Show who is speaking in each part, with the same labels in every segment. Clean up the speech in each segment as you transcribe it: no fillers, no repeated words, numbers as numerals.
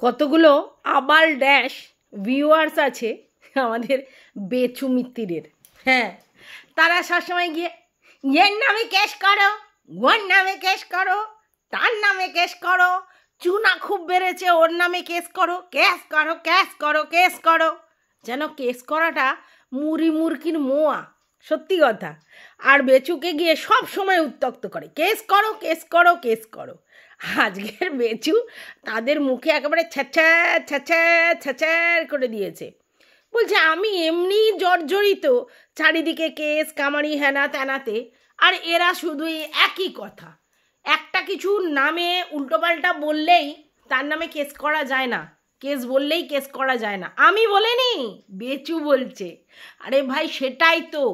Speaker 1: কতগুলো আবাল dash viewers আছে আমাদের বেচু মিত্তিরের। হ্যাঁ, তারা সবসময় গিয়ে এর নামে কেস করো, ওর নামে কেস করো, তার নামে কেস করো, চুনা খুব বেড়েছে ওর নামে কেস করো, কেস করো, কেস করো, কেস করো। যেন কেস করাটা মুড়ি মুরকির মোয়া, সত্যি কথা। আর বেচুকে গিয়ে সব সময় উত্তক্ত করে, কেস করো, কেস করো, কেস করো। আজকের বেচু তাদের মুখে একেবারে ছ্যাঁচ্যার ছ্যাঁচ্যার ছ্যাঁচ্যার করে দিয়েছে। বলছে আমি এমনি জর্জরিত, চারিদিকে কেস কামারি হেনা তেনাতে, আর এরা শুধুই একই কথা। একটা কিছু নামে উল্টোপাল্টা বললেই তার নামে কেস করা যায় না, কেস বললেই কেস করা যায় না। আমি বলিনি, বেচু বলছে। আরে ভাই সেটাই তো,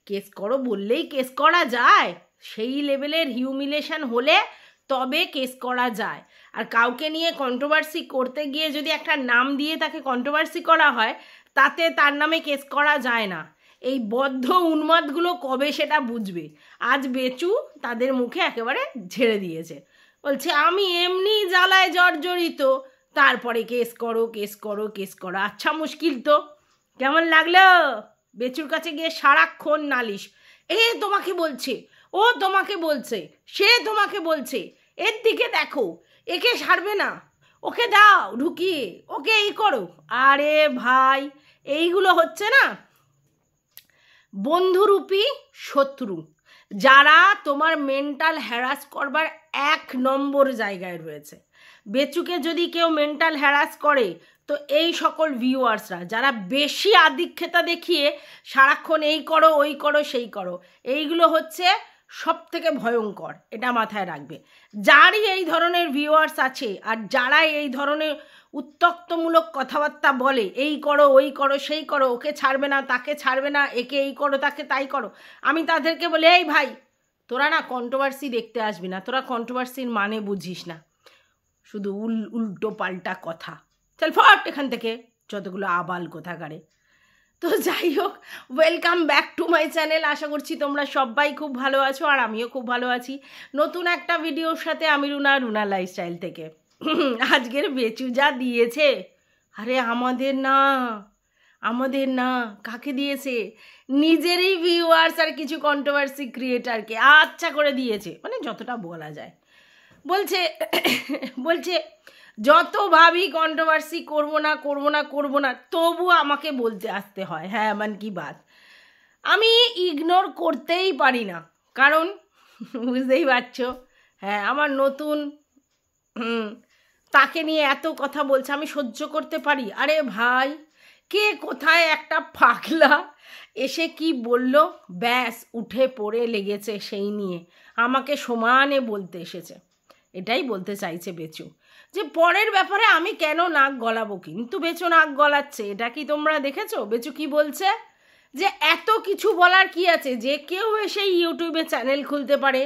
Speaker 1: কেস করো বললেই কেস করা যায়? সেই লেভেলের হিউমিলেশন হলে তবে কেস করা যায়। আর কাউকে নিয়ে কন্ট্রোভার্সি করতে গিয়ে যদি একটা নাম দিয়ে তাকে কন্ট্রোভার্সি করা হয়, তাতে তার নামে কেস করা যায় না। এই বদ্ধ উন্মাদগুলো কবে সেটা বুঝবে? আজ বেচু তাদের মুখে একেবারে ঝেড়ে দিয়েছে। বলছে আমি এমনি জ্বালায় জর্জরিত, তারপরে কেস করো, কেস করো, কেস করো। আচ্ছা মুশকিল তো। কেমন লাগলো বেচুর কাছে গিয়ে সারাক্ষণ নালিশ? এ তোমাকে বলছে, ও তোমাকে বলছে, সে তোমাকে বলছে, এর দিকে দেখো, একে ছাড়বে না, ওকে দাও ঢুকিয়ে, ওকে এই করো। আরে ভাই, এইগুলো হচ্ছে না বন্ধুরূপী শত্রু, যারা তোমার মেন্টাল হ্যারাস করবার 1 নম্বর জায়গায় রয়েছে। বেচুকে যদি কেউ মেন্টাল হ্যারাস করে, তো এই সকল ভিউয়ার্সরা যারা বেশি আদিক্ষেতা দেখিয়ে সারাক্ষণ এই করো, ওই করো, সেই করো, এইগুলো হচ্ছে সব থেকে ভয়ঙ্কর। এটা মাথায় রাখবে। যারই এই ধরনের ভিউয়ার্স আছে আর যারা এই ধরনের উত্তক্তমূলক কথাবার্তা বলে, এই করো, ওই করো, সেই করো, ওকে ছাড়বে না, তাকে ছাড়বে না, একে এই করো, তাকে তাই করো, আমি তাদেরকে বলি এই ভাই তোরা না কন্ট্রোভার্সি দেখতে আসবি না, তোরা কন্ট্রোভার্সির মানে বুঝিস না, শুধু উল্টো পাল্টা কথা, চল ফট এখান থেকে, যতগুলো আবাল কোথাকারে। তো যাই হোক, welcome back to my channel. আশা করছি তোমরা সবাই খুব ভালো আছো আর আমিও খুব ভালো আছি। নতুন একটা ভিডিওর সাথে আমি রুনা লাইফস্টাইল থেকে। আজকের বেচু যা দিয়েছে, আরে আমাদের না কাকে দিয়েছে? নিজেরই ভিউয়ার্স আর কিছু কন্ট্রোভার্সি ক্রিয়েটারকে আচ্ছা করে দিয়েছে, মানে যতটা বলা যায়। বলছে যত ভাবি কন্ট্রোভার্সি করবো না, তবু আমাকে বলতে আসতে হয়। হ্যাঁ মান কি বাত, আমি ইগনোর করতেই পারি না, কারণ বুঝতেই পারছো। হ্যাঁ, আমার নতুন তাকে নিয়ে এত কথা বলছে, আমি সহ্য করতে পারি? আরে ভাই, কে কোথায় একটা পাগলা এসে কি বলল, ব্যাস উঠে পড়ে লেগেছে সেই নিয়ে, আমাকে সমানে বলতে এসেছে। এটাই বলতে চাইছে বেচু, যে পরের ব্যাপারে আমি কেন নাক গলাবো। কিন্তু বেচু নাক গলাচ্ছে, এটা কি তোমরা দেখেছো? বেচু কি বলছে, যে এত কিছু বলার কি আছে, যে কেউ এসে ইউটিউবে চ্যানেল খুলতে পারে,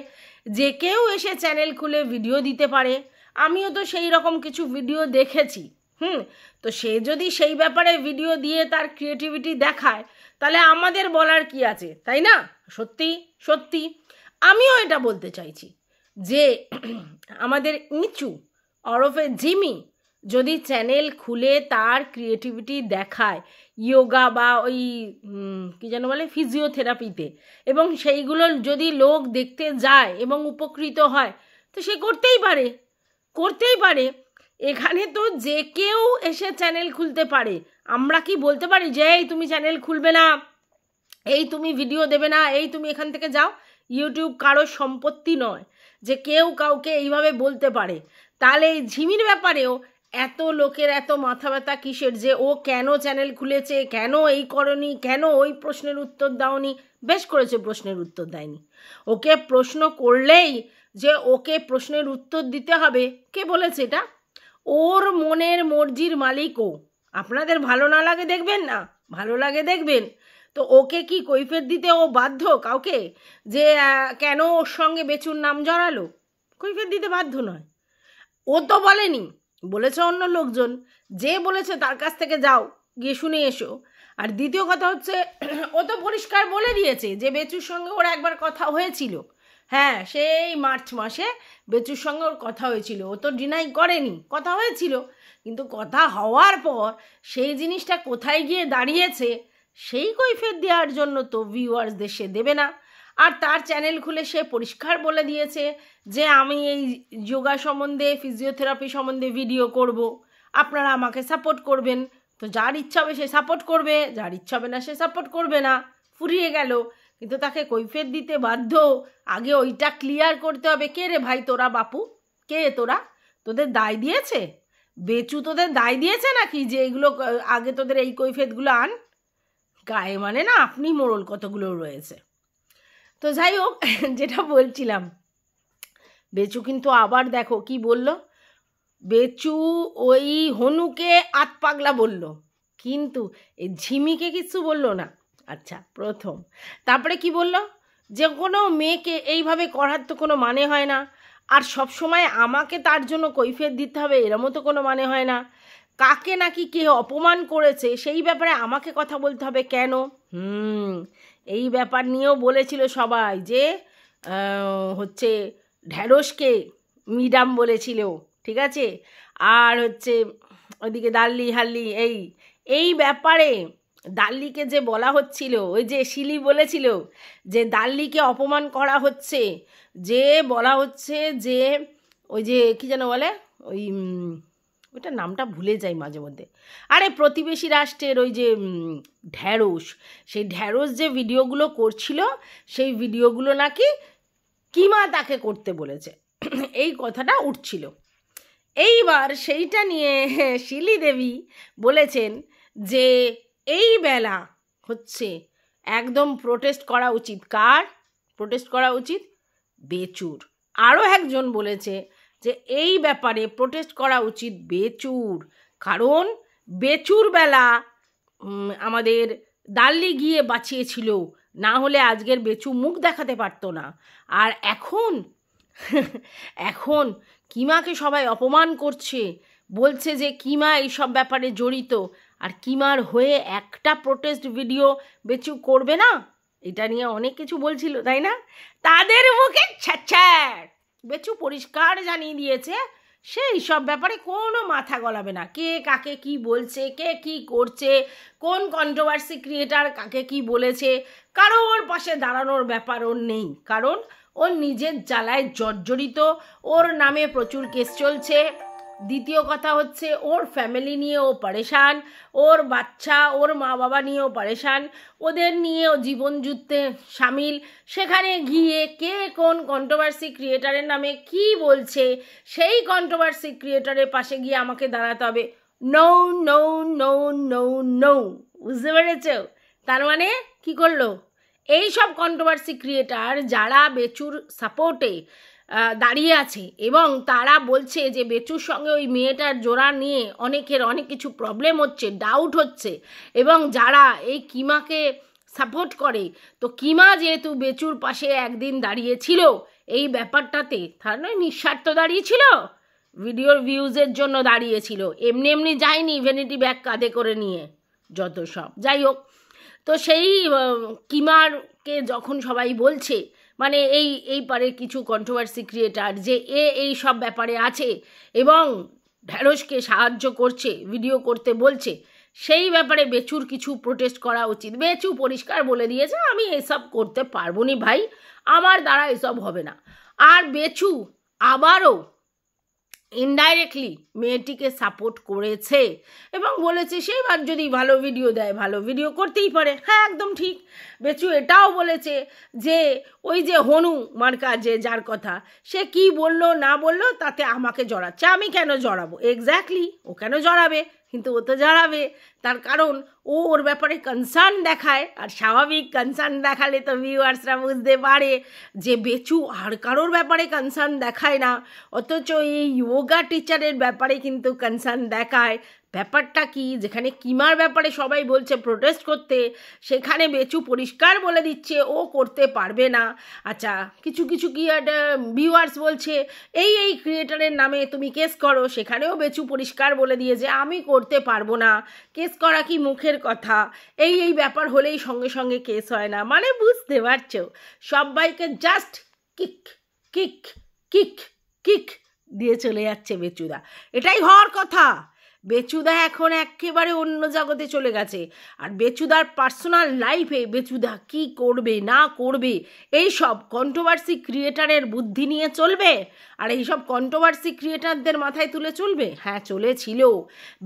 Speaker 1: যে কেউ এসে চ্যানেল খুলে ভিডিও দিতে পারে। আমিও তো সেই রকম কিছু ভিডিও দেখেছি। তো সে যদি সেই ব্যাপারে ভিডিও দিয়ে তার ক্রিয়েটিভিটি দেখায়, তাহলে আমাদের বলার কি আছে, তাই না? সত্যি আমিও এটা বলতে চাইছি যে আমাদের ইঁচু ওরফে জিমি যদি চ্যানেল খুলে তার ক্রিয়েটিভিটি দেখায় ইয়োগা বা ওই কী যেন বলে ফিজিওথেরাপিতে, এবং সেইগুলো যদি লোক দেখতে যায় এবং উপকৃত হয়, তো সে করতেই পারে। এখানে তো যে কেউ এসে চ্যানেল খুলতে পারে। আমরা কি বলতে পারি যে এই তুমি চ্যানেল খুলবে না, এই তুমি ভিডিও দেবে না, এই তুমি এখান থেকে যাও? ইউটিউব কারো সম্পত্তি নয় যে কেউ কাউকে এইভাবে বলতে পারে। তাহলে এই ঝিমির ব্যাপারেও এত লোকের এত মাথা ব্যথা কিসের, যে ও কেন চ্যানেল খুলেছে, কেন এই করনি, কেন ওই প্রশ্নের উত্তর দাওনি? বেশ করেছে প্রশ্নের উত্তর দেয়নি। ওকে প্রশ্ন করলেই যে ওকে প্রশ্নের উত্তর দিতে হবে, কে বলেছে এটা? ওর মনের মর্জির মালিক ও। আপনাদের ভালো না লাগে দেখবেন না, ভালো লাগে দেখবেন। তো ওকে কি কৈফিয়ত দিতে ও বাধ্য কাউকে, যে কেন ওর সঙ্গে বেচুর নাম জড়ালো? কৈফিয়ত দিতে বাধ্য নয়। ও তো বলেনি, বলেছে অন্য লোকজন। যে বলেছে তার কাছ থেকে যাও, গিয়ে শুনে এসো। আর দ্বিতীয় কথা হচ্ছে, ও তো পরিষ্কার বলে দিয়েছে যে বেচুর সঙ্গে ওর একবার কথা হয়েছিল। হ্যাঁ, সেই মার্চ মাসে বেচুর সঙ্গে ওর কথা হয়েছিল। ও তো ডিনাই করেনি, কথা হয়েছিল, কিন্তু কথা হওয়ার পর সেই জিনিসটা কোথায় গিয়ে দাঁড়িয়েছে সেই কৈফিয়ত দেওয়ার জন্য তো ভিউয়ার্সদের সে দেবে না। আর তার চ্যানেল খুলে সে পরিষ্কার বলে দিয়েছে যে আমি এই যোগা সম্বন্ধে, ফিজিওথেরাপি সম্বন্ধে ভিডিও করব, আপনারা আমাকে সাপোর্ট করবেন। তো যার ইচ্ছা হবে সে সাপোর্ট করবে, যার ইচ্ছা হবে না সে সাপোর্ট করবে না, ফুরিয়ে গেল। কিন্তু তাকে কৈফিয়ত দিতে বাধ্য। আগে ওইটা ক্লিয়ার করতে হবে, কে রে ভাই তোরা, বাপু কে তোরা, তোদের দায় দিয়েছে বেচু, তোদের দায় দিয়েছে নাকি যে এইগুলো আগে তোদের এই কৈফিয়তগুলো আন? গায়ে মানে না আপনি মোড়ল কতগুলো রয়েছে। তো যাই হোক, যেটা বলছিলাম, বেচু কিন্তু আবার দেখো কি বলল। বেচু ওই হনুকে আত পাগলা বলল, কিন্তু এই ঝিমিকে কিছু বলল না। আচ্ছা, প্রথম। তারপরে কি বলল, যে কোনো মেয়েকে এইভাবে করার তো কোনো মানে হয় না, আর সব সময় আমাকে তার জন্য কৈফিয়ত দিতে হবে এরমও তো কোনো মানে হয় না। কাকে নাকি কে অপমান করেছে সেই ব্যাপারে আমাকে কথা বলতে হবে কেন? এই ব্যাপার নিয়েও বলেছিল সবাই যে হচ্ছে ঢ্যাঁড়সকে মিডাম বলেছিল, ঠিক আছে। আর হচ্ছে ওইদিকে দাল্লি হাল্লি, এই ব্যাপারে দাল্লিকে যে বলা হচ্ছিল, ওই যে শিলি বলেছিল যে দাল্লিকে অপমান করা হচ্ছে, যে বলা হচ্ছে যে ওই যে কি যেন বলে, ওই ওইটার নামটা ভুলে যাই মাঝে মধ্যে, আরে প্রতিবেশী রাষ্ট্রের ওই যে ঢ্যাঁড়স, সেই ঢ্যাঁড়স যে ভিডিওগুলো করছিল সেই ভিডিওগুলো নাকি কিমা তাকে করতে বলেছে, এই কথাটা উঠছিল। এইবার সেইটা নিয়ে শিলি দেবী বলেছেন যে এই বেলা হচ্ছে একদম প্রোটেস্ট করা উচিত। কার প্রোটেস্ট করা উচিত? বেচুর। আরও একজন বলেছে যে এই ব্যাপারে প্রোটেস্ট করা উচিত বেচুর, কারণ বেচুর বেলা আমাদের দাল্লি গিয়ে বাঁচিয়েছিল, না হলে আজকের বেচু মুখ দেখাতে পারতো না। আর এখন কিমাকে সবাই অপমান করছে, বলছে যে কিমা এইসব ব্যাপারে জড়িত, আর কিমার হয়ে একটা প্রোটেস্ট ভিডিও বেচু করবে না, এটা নিয়ে অনেক কিছু বলছিল, তাই না? তাদের মুখে ছ্যাঁচ্ছ্যাঁট বেচু পরিষ্কার জানিয়ে দিয়েছে সেই সব ব্যাপারে কোনো মাথা গলাবে না। কে কাকে কি বলছে, কে কি করছে, কোন কন্ট্রোভার্সি ক্রিয়েটার কাকে কি বলেছে, কারোর পাশে দাঁড়ানোর ব্যাপার ওর নেই, কারণ ওর নিজের জ্বালায় জর্জরিত, ওর নামে প্রচুর কেস চলছে। দ্বিতীয় কথা হচ্ছে ওর ফ্যামিলি নিয়ে ও পরেশান, ওর বাচ্চা, ওর মা বাবা নিয়েও পরেশান, ওদের নিয়েও জীবন যুদ্ধে সামিল। সেখানে গিয়ে কে কোন কন্ট্রোভার্সি ক্রিয়েটারের নামে কি বলছে, সেই কন্ট্রোভার্সি ক্রিয়েটারের পাশে গিয়ে আমাকে দাঁড়াতে হবে। No no no no no, বুঝতে পেরেছ? তার মানে কি করলো? এই সব কন্ট্রোভার্সি ক্রিয়েটার যারা বেচুর সাপোর্টে দাঁড়িয়ে আছে এবং তারা বলছে যে বেচুর সঙ্গে ওই মেয়েটার জোড়া নিয়ে অনেকের অনেক কিছু প্রবলেম হচ্ছে, ডাউট হচ্ছে, এবং যারা এই কিমাকে সাপোর্ট করে, তো কিমা যেহেতু বেচুর পাশে একদিন দাঁড়িয়েছিল এই ব্যাপারটাতে, তার নয় নিঃস্বার্থ দাঁড়িয়েছিল, ভিডিওর ভিউজের জন্য দাঁড়িয়েছিল, এমনি এমনি যায়নি ভ্যানিটি ব্যাগ কাঁধে করে নিয়ে, যত সব। যাই হোক, তো সেই কিমারকে যখন সবাই বলছে, মানে এই পারের কিছু কন্ট্রোভার্সি ক্রিয়েটার যে এই সব ব্যাপারে আছে এবং ঢ্যাঁড়সকে সাহায্য করছে, ভিডিও করতে বলছে, সেই ব্যাপারে বেচুর কিছু প্রোটেস্ট করা উচিত। বেচু পরিষ্কার বলে দিয়েছে আমি এসব করতে পারবো নি ভাই, আমার দ্বারা এসব হবে না। আর বেচু আবারও ইনডাইরেক্টলি মেয়েটিকে সাপোর্ট করেছে এবং বলেছে সেইবার যদি ভালো ভিডিও দেয়, ভালো ভিডিও করতেই পারে। হ্যাঁ, একদম ঠিক। বেচু এটাও বলেছে যে ওই যে হনু মার্কা যে যার কথা, সে কি বললো না বললো তাতে আমাকে জড়াচ্ছে, আমি কেন জড়াবো? এক্স্যাক্টলি, ও কেন জড়াবে? কিন্তু ও তো জড়াবে, তার কারণ ও ওর ব্যাপারে কনসার্ন দেখায়, আর স্বাভাবিক কনসার্ন দেখালে তো ভিউয়ার্সরা বুঝতে পারে যে বেচু আর কারোর ব্যাপারে কনসার্ন দেখায় না, অথচ এই যোগা টিচারের ব্যাপারে কিন্তু কনসার্ন দেখায়। ব্যাপারটা কি, যেখানে কিমার ব্যাপারে সবাই বলছে প্রোটেস্ট করতে, সেখানে বেচু পরিষ্কার বলে দিচ্ছে ও করতে পারবে না। আচ্ছা, কিছু কিছু কি ভিউয়ার্স বলছে এই ক্রিয়েটারের নামে তুমি কেস করো, সেখানেও বেচু পরিষ্কার বলে দিয়েছে আমি করতে পারবো না, কেস করা কি মুখের কথা, এই ব্যাপার হলেই সঙ্গে সঙ্গে কেস হয় না। মানে বুঝতে পারছো, সবাইকে just kick kick kick kick দিয়ে চলে যাচ্ছে বেচুদা। এটাই হওয়ার কথা। বেচুদা এখন একেবারে অন্য জগতে চলে গেছে। আর বেচুদার পার্সোনাল লাইফে বেচুদা কি করবে না করবে এই সব কন্ট্রোভার্সি ক্রিয়েটারের বুদ্ধি নিয়ে চলবে, আর এই সব কন্ট্রোভার্সি ক্রিয়েটারদের মাথায় তুলে চলবে। হ্যাঁ, চলেছিল।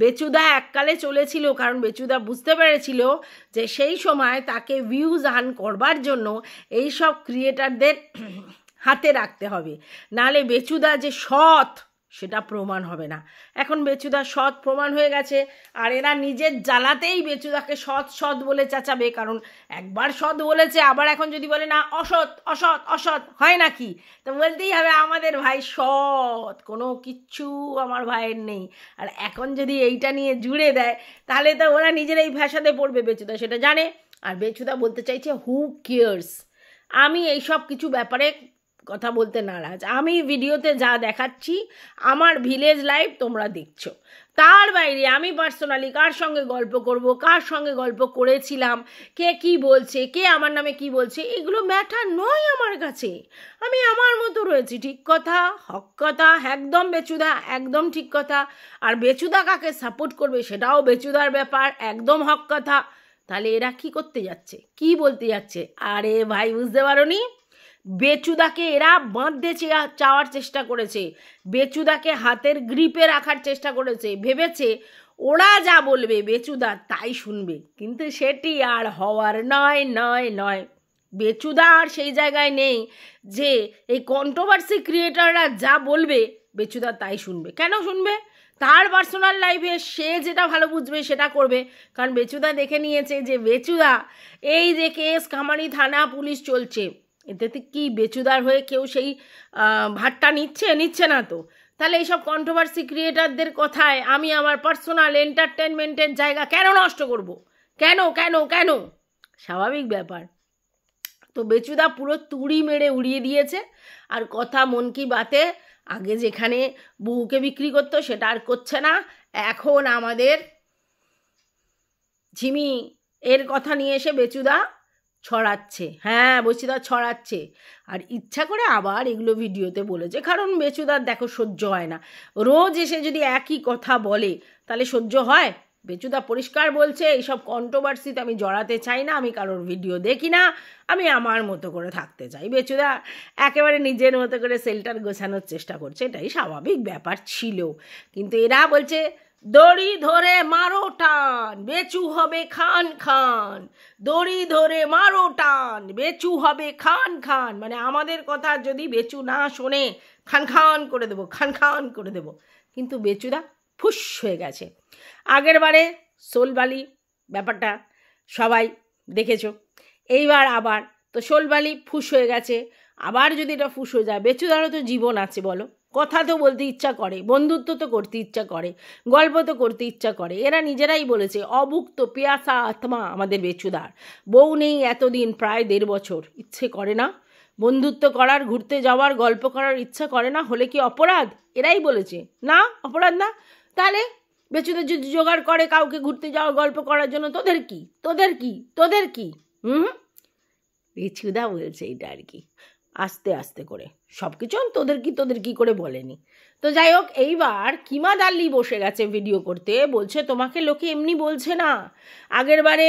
Speaker 1: বেচুদা এককালে চলেছিল, কারণ বেচুদা বুঝতে পেরেছিল যে সেই সময় তাকে ভিউজ আর্ন করবার জন্য এই সব ক্রিয়েটারদের হাতে রাখতে হবে, নালে বেচুদা যে সৎ সেটা প্রমাণ হবে না। এখন বেচুদা সৎ প্রমাণ হয়ে গেছে, আর এরা নিজের জ্বালাতেই বেচুদাকে সৎ সৎ বলে চাচাবে, কারণ একবার সৎ বলেছে, আবার এখন যদি বলে না অসৎ অসৎ অসৎ হয় নাকি, তো বলতেই হবে আমাদের ভাই সৎ, কোনো কিচ্ছু আমার ভাইয়ের নেই। আর এখন যদি এইটা নিয়ে জুড়ে দেয় তাহলে তো ওরা নিজেরাই ফ্যাসাদে পড়বে, বেচুদা সেটা জানে। আর বেচুদা বলতে চাইছে হু কেয়ার্স, আমি এইসব কিছু ব্যাপারে কথা বলতে নারাজ। আমি ভিডিওতে যা দেখাচ্ছি আমার ভিলেজ লাইফ তোমরা দেখছো, তার বাইরে আমি পার্সোনালি কার সঙ্গে গল্প করব, কার সঙ্গে গল্প করেছিলাম, কে কি বলছে, কে আমার নামে কি বলছে, এগুলো ম্যাটার নয় আমার কাছে। আমি আমার মতো রয়েছি, ঠিক কথা, হক কথা, একদম বেচুদা একদম ঠিক কথা। আর বেচুদা কাকে সাপোর্ট করবে সেটাও বেচুদার ব্যাপার, একদম হক কথা। তাহলে এরা কি করতে যাচ্ছে, কি বলতে যাচ্ছে? আরে ভাই, বুঝতে পারোনি? বেচুদাকে এরা বাঁধতে চাওয়ার চেষ্টা করেছে, বেচুদাকে হাতের গ্রিপে রাখার চেষ্টা করেছে, ভেবেছে ওরা যা বলবে বেচুদা তাই শুনবে, কিন্তু সেটি আর হওয়ার নয় নয় নয়। বেচুদা আর সেই জায়গায় নেই যে এই কন্ট্রোভার্সি ক্রিয়েটাররা যা বলবে বেচুদা তাই শুনবে। কেন শুনবে? তার পার্সোনাল লাইফে সে যেটা ভালো বুঝবে সেটা করবে, কারণ বেচুদা দেখে নিয়েছে যে বেচুদা এই যে কেস কামারি থানা পুলিশ চলছে, এতে কি বেচুদার হয়ে কেউ সেই ভাটটা নিচ্ছে না তো। তাহলে এইসব কন্ট্রোভার্সি ক্রিয়েটারদের কথায় আমি আমার পার্সোনাল এন্টারটেনমেন্টের জায়গা কেন নষ্ট করব? কেন কেন কেন? স্বাভাবিক ব্যাপার। তো বেচুদা পুরো তুড়ি মেরে উড়িয়ে দিয়েছে। আর কথা মন কি বাতে আগে যেখানে বউকে বিক্রি করতো সেটা আর করছে না, এখন আমাদের ঝিমি এর কথা নিয়ে এসে বেচুদা ছড়াচ্ছে। হ্যাঁ, বেচুদা ছড়াচ্ছে, আর ইচ্ছা করে আবার এগুলো ভিডিওতে বলেছে, কারণ বেচুদার দেখো সহ্য হয় না। রোজ এসে যদি একই কথা বলে তাহলে সহ্য হয়? বেচুদা পরিষ্কার বলছে এইসব কন্ট্রোভার্সিতে আমি জড়াতে চাই না, আমি কারোর ভিডিও দেখি না, আমি আমার মতো করে থাকতে চাই। বেচুদা একেবারে নিজের মতো করে সেলটার গোছানোর চেষ্টা করছে, এটাই স্বাভাবিক ব্যাপার ছিল। কিন্তু এরা বলছে দড়ি ধরে মারো টান, বেচু হবে খান খান, দড়ি ধরে মারো টান, বেচু হবে খান খান, মানে আমাদের কথা যদি বেচু না শোনে খান খান করে দেবো, খান খান করে দেবো। কিন্তু বেচুদা ফুস হয়ে গেছে। আগের বারে শোলবালি ব্যাপারটা সবাই দেখেছো, এইবার আবার তো শোলবালি ফুস হয়ে গেছে, আবার যদি এটা ফুস হয়ে যায়, বেচুদারও তো জীবন আছে বলো, কথা তো বলতে ইচ্ছা করে, বন্ধুত্ব তো করতে ইচ্ছা করে, গল্প তো করতে ইচ্ছা করে। এরা নিজেরাই বলেছে অভুক্ত পেয়াসা আত্মা আমাদের বেচুদার, বউ নেই এতদিন প্রায় 1.5 বছর, ইচ্ছে করে না বন্ধুত্ব করার, ঘুরতে যাওয়ার, গল্প করার ইচ্ছা করে না, হলে কি অপরাধ? এরাই বলেছে না অপরাধ না। তাহলে বেচুদা যদি জোগাড় করে কাউকে ঘুরতে যাওয়া গল্প করার জন্য, তোদের কি তোদের কি তোদের কি? বেচুদা বলছে এটা আর কি, আস্তে আস্তে করে সব কিছু তোদের কি করে বলেনি। তো যাই হোক, এইবার কিমা দাল্লি বসে গেছে ভিডিও করতে, বলছে তোমাকে লোকে এমনি বলছে না। আগের বারে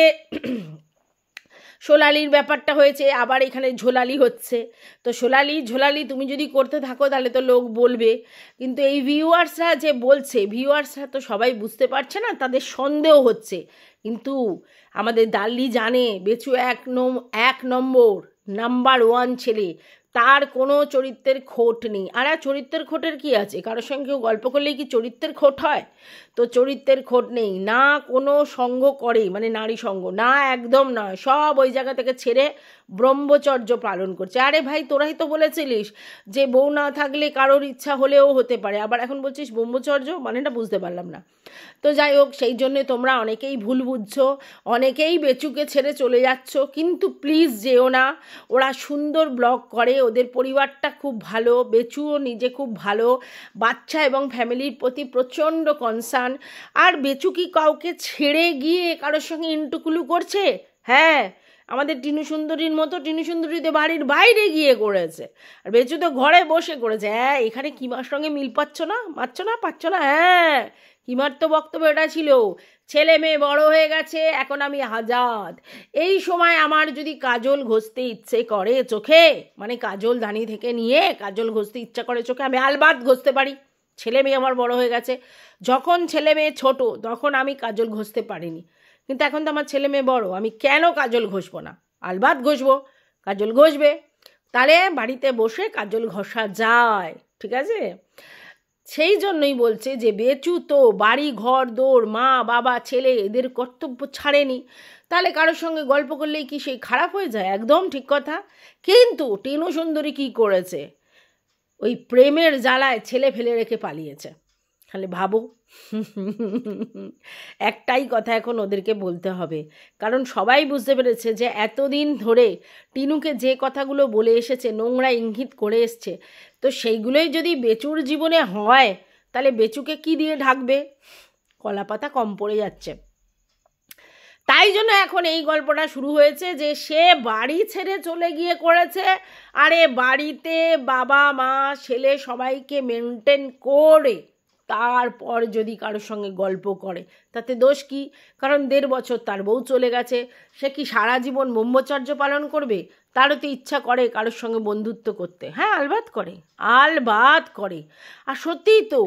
Speaker 1: সোলালির ব্যাপারটা হয়েছে, আবার এখানে ঝোলালি হচ্ছে। তো ঝোলালি তুমি যদি করতে থাকো তাহলে তো লোক বলবে, কিন্তু এই ভিউয়ার্সরা যে বলছে, ভিউয়ার্সরা তো সবাই বুঝতে পারছে না, তাদের সন্দেহ হচ্ছে। কিন্তু আমাদের দাল্লি জানে বেচু এক নম্বর নাম্বার 1 ছেলে, তার কোনো চরিত্রের খোট নেই। আর চরিত্রের খোটের কি আছে? কারোর সঙ্গে কেউ গল্প করলেই কি চরিত্রের খোট হয়? তো চরিত্রের খোট নেই, না কোনো সঙ্গ করে, মানে নারী সঙ্গ না, একদম নয়, সব ওই জায়গা থেকে ছেড়ে ব্রহ্মচর্য পালন করছে। আরে ভাই, তোরাই তো বলেছিলিস যে বউ না থাকলে কারোর ইচ্ছা হলেও হতে পারে, আবার এখন বলছিস ব্রহ্মচর্য, মানেটা বুঝতে পারলাম না। তো যাই হোক, সেই জন্যে তোমরা অনেকেই ভুল বুঝছো, অনেকেই বেচুকে ছেড়ে চলে যাচ্ছ, কিন্তু প্লিজ যেও না। ওরা সুন্দর ব্লগ করে, ওদের পরিবারটা খুব ভালো, বেচুও নিজে খুব ভালো, বাচ্চা এবং ফ্যামিলির প্রতি প্রচণ্ড কনসার্ন। আর বেচু কি কাউকে ছেড়ে গিয়ে কারোর সঙ্গে ইন্টুকুলু করছে? হ্যাঁ, আমাদের টিনু সুন্দরীর মতো টিনু সুন্দরী তো বাড়ির বাইরে গিয়ে করেছে, আর বেচু তো ঘরে বসে করেছে। হ্যাঁ, এখানে কিমার সঙ্গে মিল পাচ্ছ না হ্যাঁ, কিমার তো বক্তব্য এটা ছিল, ছেলে মেয়ে বড় হয়ে গেছে, এখন আমি আজাদ। এই সময় আমার যদি কাজল ঘষতে ইচ্ছে করে চোখে, মানে কাজল দানি থেকে নিয়ে কাজল ঘষতে ইচ্ছা করে চোখে, আমি আলবাত ঘষতে পারি। ছেলে মেয়ে আমার বড় হয়ে গেছে, যখন ছেলে মেয়ে ছোট তখন আমি কাজল ঘষতে পারিনি, কিন্তু এখন তো আমার ছেলে মেয়ে বড়, আমি কেন কাজল ঘষবো না? আলবাত ঘষবো, কাজল ঘষবে। তাহলে বাড়িতে বসে কাজল ঘষা যায়, ঠিক আছে? সেই জন্যই বলছে যে বেচু তো বাড়ি ঘর দৌড়, মা বাবা ছেলে এদের কর্তব্য ছাড়েনি, তাহলে কারোর সঙ্গে গল্প করলেই কি সেই খারাপ হয়ে যায়? একদম ঠিক কথা। কিন্তু টিনু সুন্দরী কি করেছে? ওই প্রেমের জ্বালায় ছেলে ফেলে রেখে পালিয়েছে। তাহলে ভাবো, একটাই কথা এখন ওদেরকে বলতে হবে, কারণ সবাই বুঝতে পেরেছে যে এতদিন ধরে টিনুকে যে কথাগুলো বলে এসেছে, নোংরা ইঙ্গিত করে এসছে, তো সেইগুলোই যদি বেচুর জীবনে হয়, তাহলে বেচুকে কি দিয়ে ঢাকবে? কলাপাতা কম পড়ে যাচ্ছে। তাই জন্য এখন এই গল্পটা শুরু হয়েছে যে সে বাড়ি ছেড়ে চলে গিয়ে করেছে। আরে বাড়িতে বাবা মা ছেলে সবাইকে মেনটেন করে তারপর যদি কারোর সঙ্গে গল্প করে, তাতে দোষ কি? কারণ 1.5 বছর তার বউ চলে গেছে, সে কি সারা জীবন ব্রহ্মচর্য পালন করবে? তারও তো ইচ্ছা করে কারোর সঙ্গে বন্ধুত্ব করতে। হ্যাঁ, আলবাত করে। আর সত্যিই তো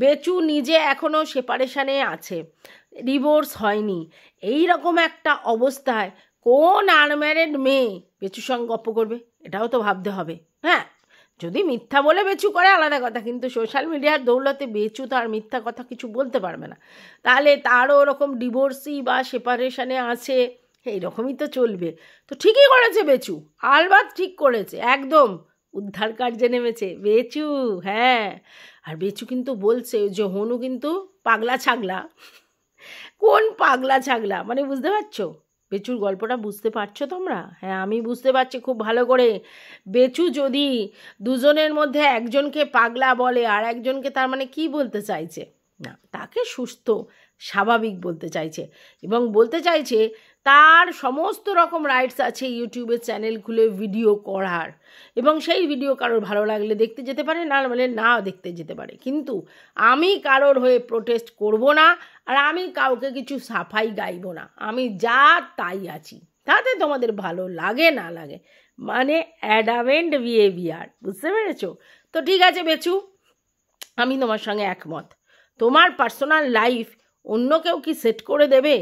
Speaker 1: বেচু নিজে এখনও সেপারেশানে আছে, ডিভোর্স হয়নি। এই রকম একটা অবস্থায় কোন আনম্যারিড মেয়ে বেচুর সঙ্গে গপ্প করবে? এটাও তো ভাবতে হবে। হ্যাঁ, যদি মিথ্যা বলে বেচু করে আলাদা কথা, কিন্তু সোশ্যাল মিডিয়ার দৌলতে বেচু তো আর মিথ্যা কথা কিছু বলতে পারবে না। তাহলে তারও ওরকম ডিভোর্সি বা সেপারেশনে আছে, এইরকমই তো চলবে। তো ঠিকই করেছে বেচু, আলবাত ঠিক করেছে, একদম উদ্ধার কার্যে নেমেছে বেচু। হ্যাঁ, আর বেচু কিন্তু বলছে যে হনু কিন্তু পাগলা ছাগলা। কোন পাগলা ছাগলা মানে বুঝতে পারছো? বেচুর গল্পটা বুঝতে পারছো তোমরা? হ্যাঁ, আমি বুঝতে পারছি খুব ভালো করে। বেচু যদি দুজনের মধ্যে একজনকে পাগলা বলে আর একজনকে, তার মানে কি বলতে চাইছে? না, তাকে সুস্থ স্বাভাবিক বলতে চাইছে, এবং বলতে চাইছে তার সমস্ত রকম রাইটস আছে ইউটিউবের চ্যানেল খুলে ভিডিও করার, এবং সেই ভিডিও কারোর ভালো লাগলে দেখতে যেতে পারে, না মানে না দেখতে যেতে পারে, কিন্তু আমি কারোর হয়ে প্রোটেস্ট করব না, আর আমি কাউকে কিছু সাফাই গাইব না। আমি যা তাই আছি, তাতে তোমাদের ভালো লাগে না লাগে, মানে অ্যাডামেন্ট বিহেভিয়ার, বুঝতে পেরেছো? তো ঠিক আছে বেচু, আমি তোমার সঙ্গে একমত। তোমার পার্সোনাল লাইফ অন্য কেউ কি সেট করে দেবে?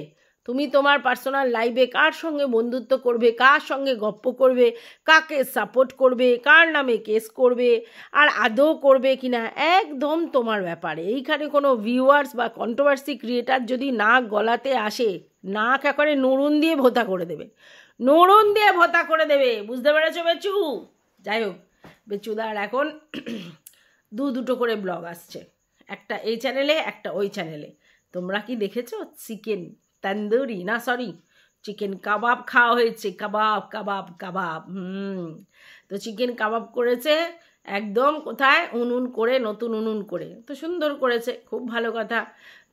Speaker 1: তুমি তোমার পার্সোনাল লাইফে কার সঙ্গে বন্ধুত্ব করবে, কার সঙ্গে গপ্প করবে, কাকে সাপোর্ট করবে, কার নামে কেস করবে, আর আদৌ করবে কি না, একদম তোমার ব্যাপারে। এইখানে কোনো ভিউয়ার্স বা কন্ট্রোভার্সি ক্রিয়েটার যদি নাক গলাতে আসে, নাক একেবারে নুড়ুন দিয়ে ভোতা করে দেবে, বুঝতে পেরেছো বেচু? যাই হোক, বেচুদার এখন দুটো করে ব্লগ আসছে, একটা এই চ্যানেলে, একটা ওই চ্যানেলে। তোমরা কি দেখেছো? চিকেন তন্দুরি, না সরি, চিকেন কাবাব খাওয়া হয়েছে, কাবাব। তো চিকেন কাবাব করেছে একদম, কোথায়? উনুন করে, নতুন উনুন করে, তো সুন্দর করেছে, খুব ভালো কথা।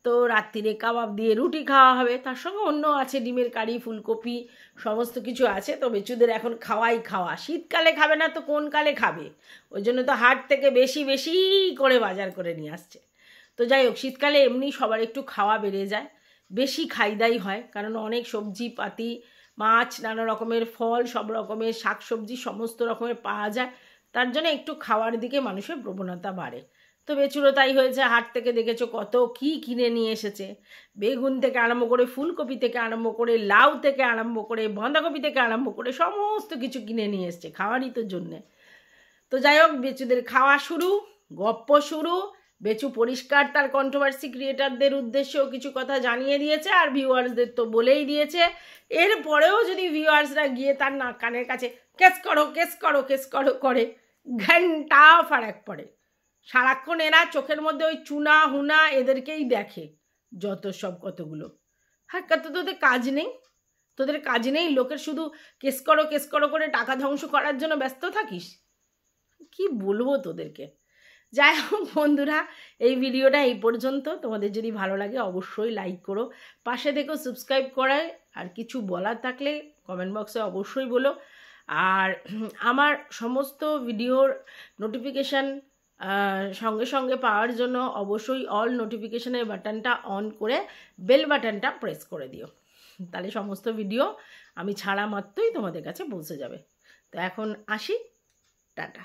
Speaker 1: তো রাত্রিরে কাবাব দিয়ে রুটি খাওয়া হবে, তার সঙ্গে অন্য আছে ডিমের কারি, ফুলকপি, সমস্ত কিছু আছে। তো বেচুদের এখন খাওয়া, শীতকালে খাবে না তো কোন কালে খাবে? ওই জন্য তো হাট থেকে বেশি করে বাজার করে নিয়ে আসছে। তো যাই হোক, শীতকালে এমনি সবার একটু খাওয়া বেড়ে যায়, বেশি খাইদাই হয়, কারণ অনেক সবজি পাতি, মাছ, নানা রকমের ফল, সব রকমের শাকসবজি সমস্ত রকমের পাওয়া যায়, তার জন্য একটু খাওয়ার দিকে মানুষের প্রবণতা বাড়ে। তো বেচুরও তাই হয়েছে, হাট থেকে দেখেছো কত কি কিনে নিয়ে এসেছে, বেগুন থেকে আরম্ভ করে, ফুলকপি থেকে আরম্ভ করে, লাউ থেকে আরম্ভ করে, বাঁধাকপি থেকে আরম্ভ করে সমস্ত কিছু কিনে নিয়ে এসছে খাওয়ারই তো জন্যে। তো যাই হোক, বেচুদের খাওয়া শুরু, গপ্প শুরু। বেচু পরিষ্কার তার কন্ট্রোভার্সি ক্রিয়েটারদের উদ্দেশ্যেও কিছু কথা জানিয়ে দিয়েছে, আর ভিউয়ার্সদের তো বলেই দিয়েছে। এরপরেও যদি ভিউয়ার্সরা গিয়ে তার কানের কাছে কেস করো করে, ঘন্টা ফারাক পড়ে। সারাক্ষণ এরা চোখের মধ্যে ওই চুনা হুনা এদেরকেই দেখে, যত সব কতগুলো। হ্যাঁ, কত তোদের কাজ নেই, লোকের শুধু কেস করো করে টাকা ধ্বংস করার জন্য ব্যস্ত থাকিস। কি বলবো তোদেরকে। যাই হোক বন্ধুরা, এই ভিডিওটা এই পর্যন্ত। তোমাদের যদি ভালো লাগে অবশ্যই লাইক করো, পাশে দেখো সাবস্ক্রাইব করায়, আর কিছু বলার থাকলে কমেন্ট বক্সে অবশ্যই বলো। আর আমার সমস্ত ভিডিওর নোটিফিকেশান সঙ্গে সঙ্গে পাওয়ার জন্য অবশ্যই অল নোটিফিকেশানের বাটনটা অন করে বেল বাটনটা প্রেস করে দিও, তাহলে সমস্ত ভিডিও আমি ছাড়া মাত্রই তোমাদের কাছে পৌঁছে যাবে। তো এখন আসি, টাটা।